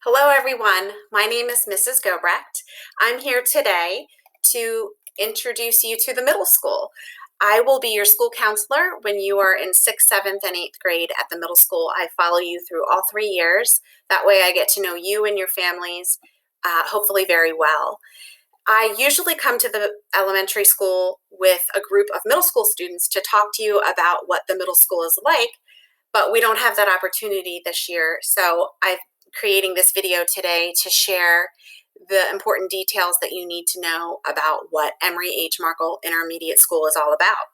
Hello everyone, my name is Mrs. Gobrecht. I'm here today to introduce you to the middle school. I will be your school counselor when you are in 6th, 7th, and 8th grade at the middle school. I follow you through all 3 years. That way I get to know you and your families hopefully very well. I usually come to the elementary school with a group of middle school students to talk to you about what the middle school is like, but we don't have that opportunity this year. So I'm creating this video today to share the important details that you need to know about what Emory H. Markle Intermediate School is all about.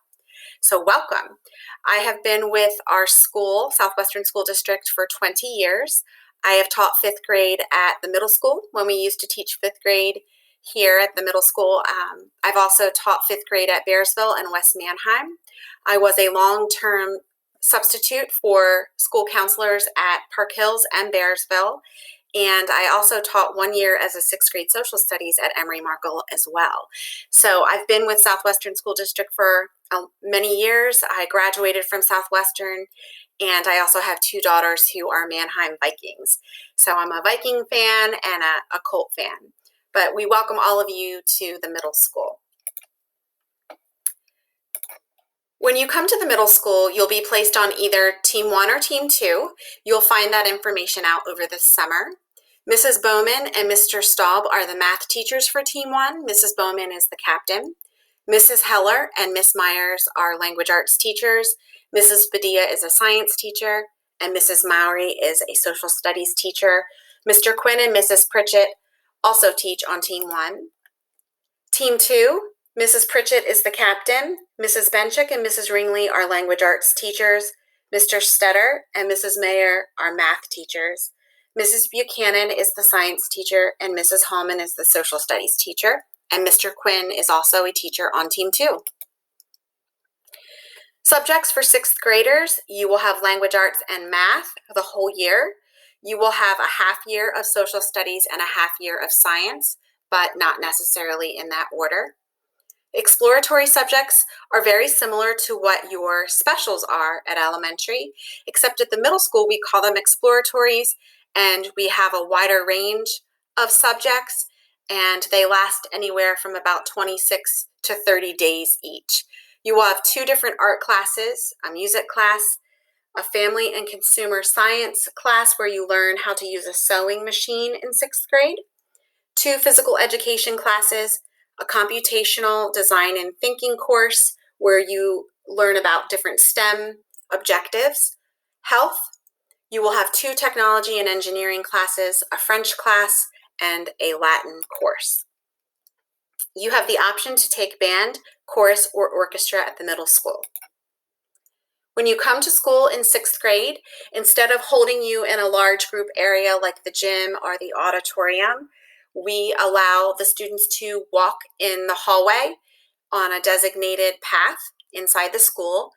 So welcome. I have been with our school, Southwestern School District, for 20 years. I have taught 5th grade at the middle school when we used to teach 5th grade here at the middle school. I've also taught 5th grade at Bearsville and West Manheim. I was a long-term substitute for school counselors at Park Hills and Bearsville. And I also taught 1 year as a 6th grade social studies at Emory Markle as well. So I've been with Southwestern School District for many years. I graduated from Southwestern, and I also have 2 daughters who are Manheim Vikings. So I'm a Viking fan and a Colt fan. But we welcome all of you to the middle school. When you come to the middle school, you'll be placed on either Team 1 or Team 2. You'll find that information out over the summer. Mrs. Bowman and Mr. Staub are the math teachers for Team 1. Mrs. Bowman is the captain. Mrs. Heller and Miss Myers are language arts teachers. Mrs. Padilla is a science teacher, and Mrs. Mowry is a social studies teacher. Mr. Quinn and Mrs. Pritchett also teach on Team 1. Team 2, Mrs. Pritchett is the captain. Mrs. Benchik and Mrs. Ringley are language arts teachers. Mr. Stetter and Mrs. Mayer are math teachers. Mrs. Buchanan is the science teacher, and Mrs. Hallman is the social studies teacher. And Mr. Quinn is also a teacher on Team 2. Subjects for 6th graders, you will have language arts and math the whole year. You will have a half year of social studies and a half year of science, but not necessarily in that order. Exploratory subjects are very similar to what your specials are at elementary, except at the middle school we call them exploratories, and we have a wider range of subjects, and they last anywhere from about 26 to 30 days each. You will have 2 different art classes, a music class, a family and consumer science class where you learn how to use a sewing machine in 6th grade, 2 physical education classes, a computational design and thinking course where you learn about different STEM objectives, health. You will have 2 technology and engineering classes, a French class, and a Latin course. You have the option to take band, chorus, or orchestra at the middle school. When you come to school in 6th grade, instead of holding you in a large group area like the gym or the auditorium, we allow the students to walk in the hallway on a designated path inside the school.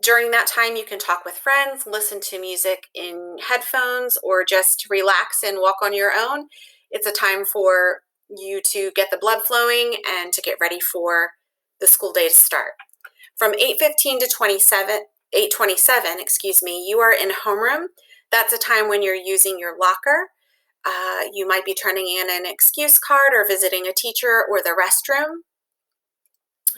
During that time, you can talk with friends, listen to music in headphones, or just relax and walk on your own. It's a time for you to get the blood flowing and to get ready for the school day to start. From 8:15 to 8:27, you are in homeroom. That's a time when you're using your locker. You might be turning in an excuse card or visiting a teacher or the restroom.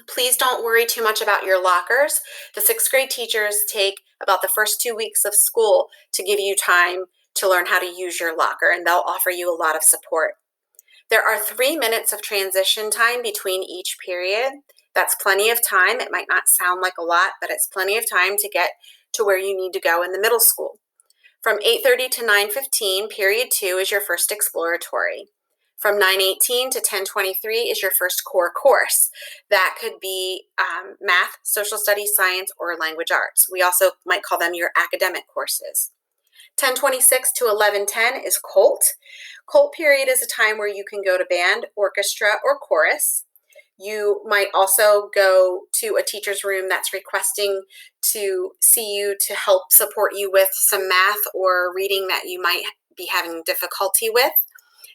Please don't worry too much about your lockers. The 6th grade teachers take about the first 2 weeks of school to give you time to learn how to use your locker, and they'll offer you a lot of support. There are 3 minutes of transition time between each period. That's plenty of time. It might not sound like a lot, but it's plenty of time to get to where you need to go in the middle school. From 8:30 to 9:15, period 2 is your first exploratory. From 9:18 to 10:23 is your first core course. That could be math, social studies, science, or language arts. We also might call them your academic courses. 10:26 to 11:10 is Colt. Colt period is a time where you can go to band, orchestra, or chorus. You might also go to a teacher's room that's requesting to see you to help support you with some math or reading that you might be having difficulty with.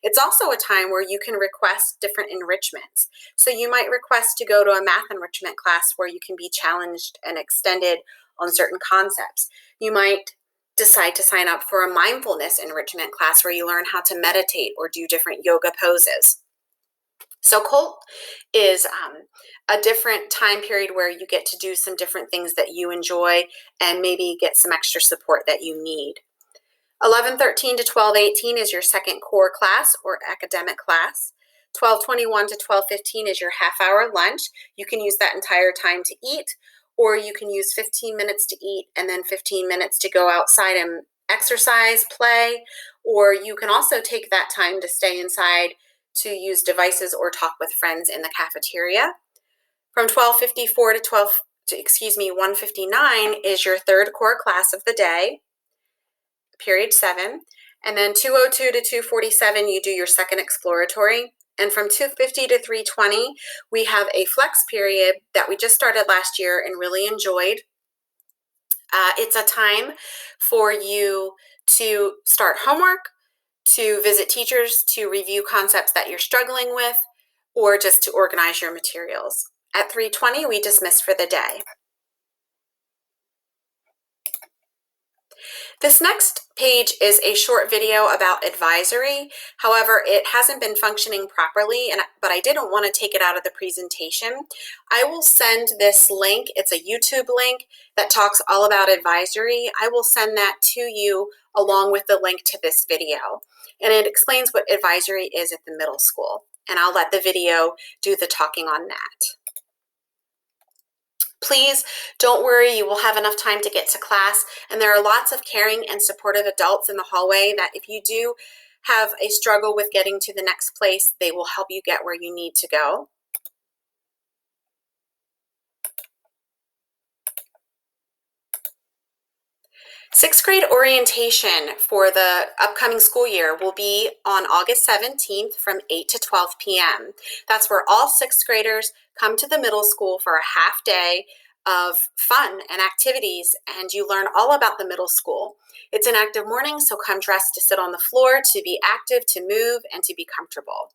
It's also a time where you can request different enrichments. So you might request to go to a math enrichment class where you can be challenged and extended on certain concepts. You might decide to sign up for a mindfulness enrichment class where you learn how to meditate or do different yoga poses. So COLT is a different time period where you get to do some different things that you enjoy and maybe get some extra support that you need. 11:13 to 12:18 is your second core class or academic class. 12:21 to 12:15 is your half-hour lunch. You can use that entire time to eat, or you can use 15 minutes to eat and then 15 minutes to go outside and exercise, play, or you can also take that time to stay inside to use devices or talk with friends in the cafeteria. From 12:54 to 1:59 is your third core class of the day, period 7. And then 2:02 to 2:47, you do your second exploratory. And from 2:50 to 3:20, we have a flex period that we just started last year and really enjoyed. It's a time for you to start homework, to visit teachers, to review concepts that you're struggling with, or just to organize your materials. At 3:20, we dismiss for the day. This next page is a short video about advisory. However, it hasn't been functioning properly, but I didn't want to take it out of the presentation. I will send this link. It's a YouTube link that talks all about advisory. I will send that to you along with the link to this video. And it explains what advisory is at the middle school. And I'll let the video do the talking on that. Please don't worry, you will have enough time to get to class, and there are lots of caring and supportive adults in the hallway that if you do have a struggle with getting to the next place, they will help you get where you need to go. Sixth grade orientation for the upcoming school year will be on August 17th from 8 to 12 p.m. That's where all sixth graders come to the middle school for a half day of fun and activities, and you learn all about the middle school. It's an active morning, so come dressed to sit on the floor, to be active, to move, and to be comfortable.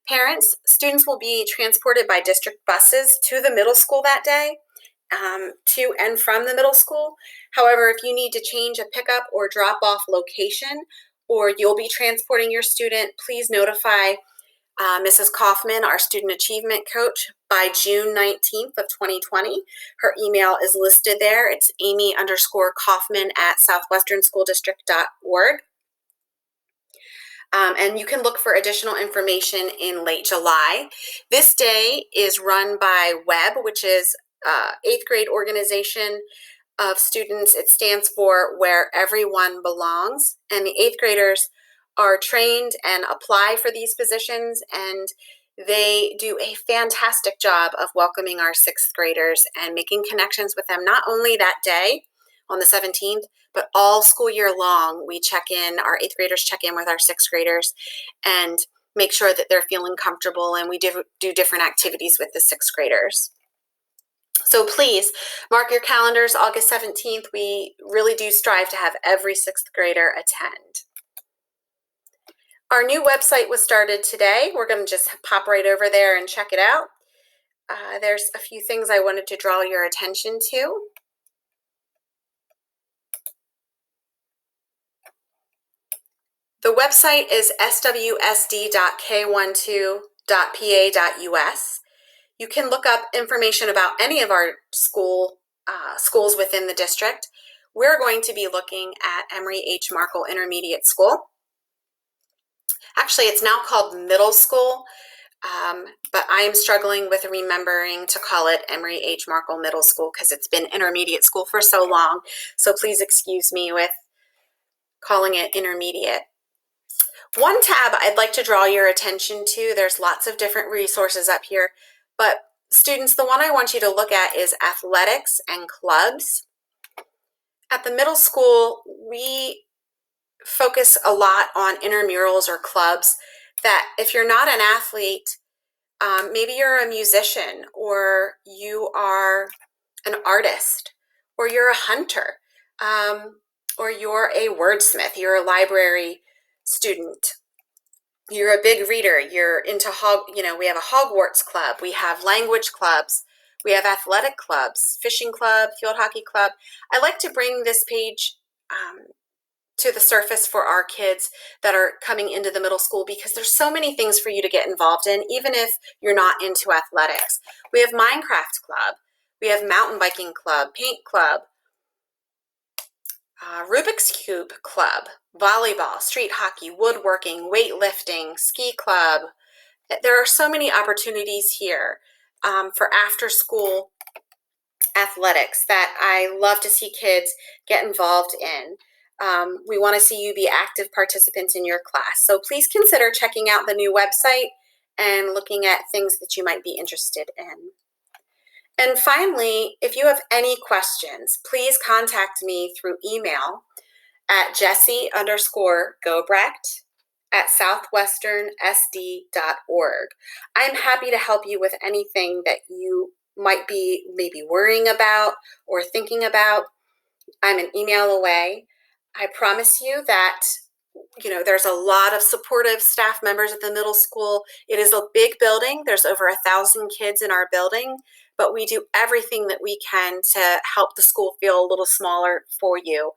Parents, students will be transported by district buses to the middle school that day. To and from the middle school. However, if you need to change a pickup or drop-off location, or you'll be transporting your student, please notify Mrs. Kaufman, our student achievement coach, by June 19th of 2020. Her email is listed there. It's amy_kaufman@southwesternschooldistrict.org. And you can look for additional information in late July. This day is run by WEB, which is 8th grade organization of students. It stands for Where Everyone Belongs, and the 8th graders are trained and apply for these positions, and they do a fantastic job of welcoming our 6th graders and making connections with them, not only that day on the 17th, but all school year long. We check in, our 8th graders check in with our 6th graders and make sure that they're feeling comfortable, and we do different activities with the 6th graders. So please mark your calendars, August 17th. We really do strive to have every 6th grader attend. Our new website was started today. We're going to just pop right over there and check it out. There's a few things I wanted to draw your attention to. The website is swsd.k12.pa.us. You can look up information about any of our schools within the district. We're going to be looking at Emory H. Markle Intermediate School. Actually, it's now called middle school, but I am struggling with remembering to call it Emory H. Markle Middle School because it's been intermediate school for so long. So please excuse me with calling it intermediate. One tab I'd like to draw your attention to, there's lots of different resources up here, but students, the one I want you to look at is athletics and clubs. At the middle school, we focus a lot on intramurals or clubs that if you're not an athlete, maybe you're a musician, or you are an artist, or you're a hunter, or you're a wordsmith, you're a library student, you're a big reader, you're into we have a Hogwarts club, we have language clubs, we have athletic clubs, fishing club, field hockey club. I like to bring this page to the surface for our kids that are coming into the middle school, because there's so many things for you to get involved in, even if you're not into athletics. We have Minecraft Club, we have Mountain Biking Club, Paint Club, Rubik's Cube Club, volleyball, street hockey, woodworking, weightlifting, ski club. There are so many opportunities here for after school athletics that I love to see kids get involved in. We want to see you be active participants in your class. So please consider checking out the new website and looking at things that you might be interested in. And finally, if you have any questions, please contact me through email at jessie_gobrecht@southwesternsd.org. I'm happy to help you with anything that you might be maybe worrying about or thinking about. I'm an email away. I promise you that there's a lot of supportive staff members at the middle school. It is a big building. There's over 1,000 kids in our building, but we do everything that we can to help the school feel a little smaller for you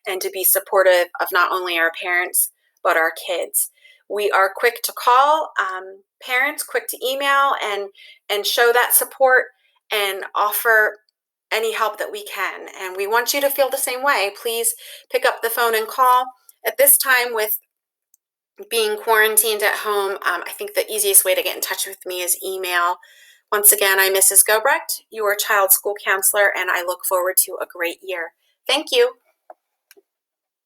and to be supportive of not only our parents, but our kids. We are quick to call parents, quick to email, and show that support and offer any help that we can. And we want you to feel the same way. Please pick up the phone and call. At this time, with being quarantined at home, I think the easiest way to get in touch with me is email. Once again, I'm Mrs. Gobrecht, your child school counselor, and I look forward to a great year. Thank you.